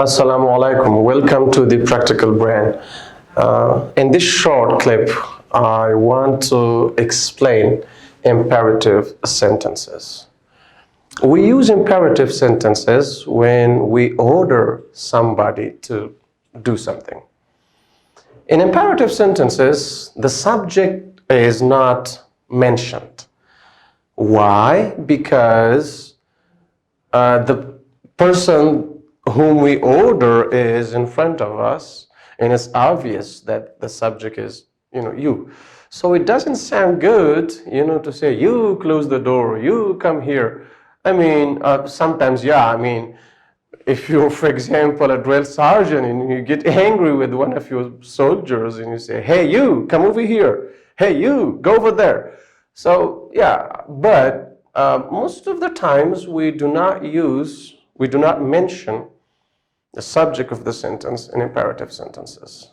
Assalamu alaikum. Welcome to the Practical Brain. In this short clip, I want to explain imperative sentences. We use imperative sentences when we order somebody to do something. In imperative sentences, the subject is not mentioned. Why? Because the person whom we order is in front of us, and it's obvious that the subject is, you. So it doesn't sound good, to say, you close the door, you come here. Sometimes, if you're, for example, a drill sergeant and you get angry with one of your soldiers and you say, hey, you, come over here. Hey, you, go over there. So, but most of the times we do not mention the subject of the sentence in imperative sentences.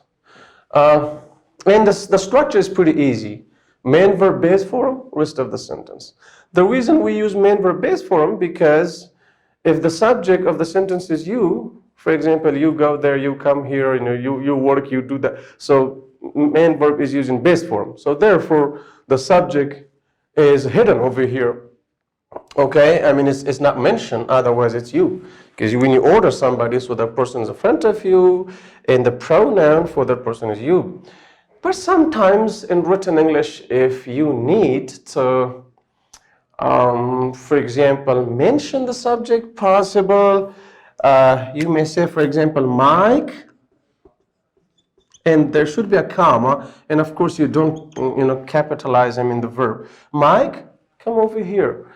And the structure is pretty easy. Main verb base form, rest of the sentence. The reason we use main verb base form because if the subject of the sentence is you, for example, you go there, you come here, you work, you do that. So main verb is using base form. So therefore, the subject is hidden over here. Okay, it's not mentioned, otherwise it's you. Because when you order somebody, so that person is in front of you, and the pronoun for that person is you. But sometimes in written English, if you need to, for example, mention the subject, possible, you may say, for example, Mike, and there should be a comma, and of course you don't, capitalize the verb. Mike, come over here.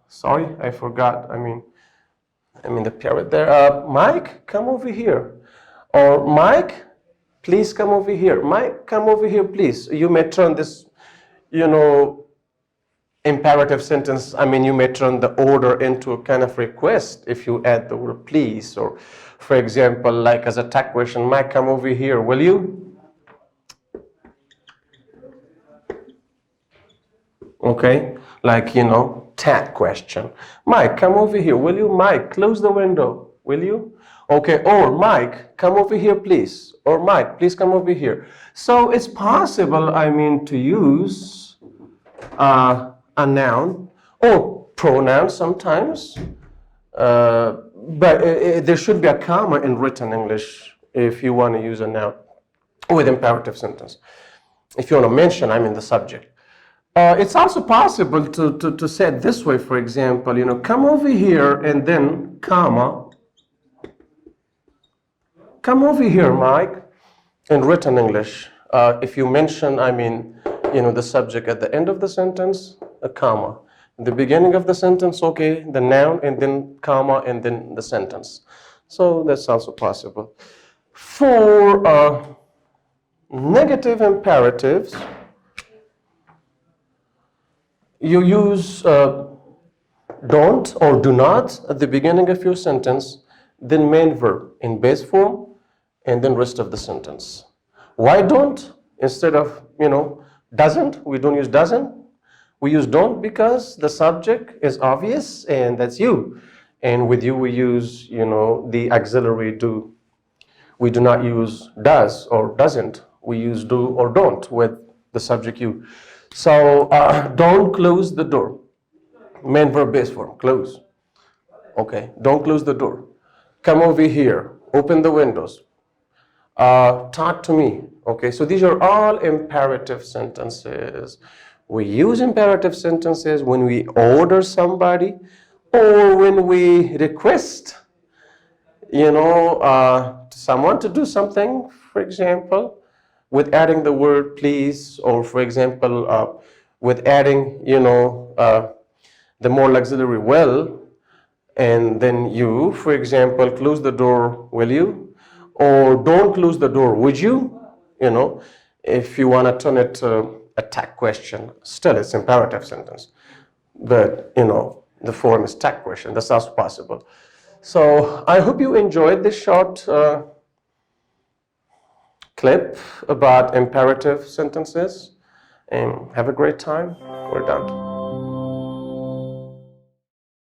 Sorry, I forgot. The period there. Mike, come over here. Or Mike, please come over here. Mike, come over here, please. You may turn this, imperative sentence. You may turn the order into a kind of request if you add the word please. Or, for example, like as a tag question, Mike, come over here, will you? Okay, like, tag question. Mike, come over here, will you? Mike, close the window, will you? Okay, or Mike, come over here, please. Or Mike, please come over here. So it's possible, to use a noun or pronoun sometimes, but there should be a comma in written English if you want to use a noun with imperative sentence. If you want to mention, the subject. It's also possible to say it this way, for example, come over here and then, comma, come over here, Mike, in written English. If you mention, the subject at the end of the sentence, a comma. In the beginning of the sentence, okay, the noun, and then comma, and then the sentence. So that's also possible. For negative imperatives, you use don't or do not at the beginning of your sentence, then main verb in base form, and then rest of the sentence. Why don't? Instead of, doesn't, we don't use doesn't. We use don't because the subject is obvious, and that's you. And with you, we use, the auxiliary do. We do not use does or doesn't. We use do or don't with the subject you. So don't close the door. Main verb base form, close. Okay, don't close the door. Come over here, open the windows. Talk to me. Okay, so these are all imperative sentences. We use imperative sentences when we order somebody or when we request, someone to do something, for example, with adding the word please, or for example, with adding, the more auxiliary will, and then you, for example, close the door, will you? Or don't close the door, would you? If you want to turn it to a tag question, still it's imperative sentence. But, the form is tag question. That's also possible. So I hope you enjoyed this short clip about imperative sentences, and have a great time. We're done.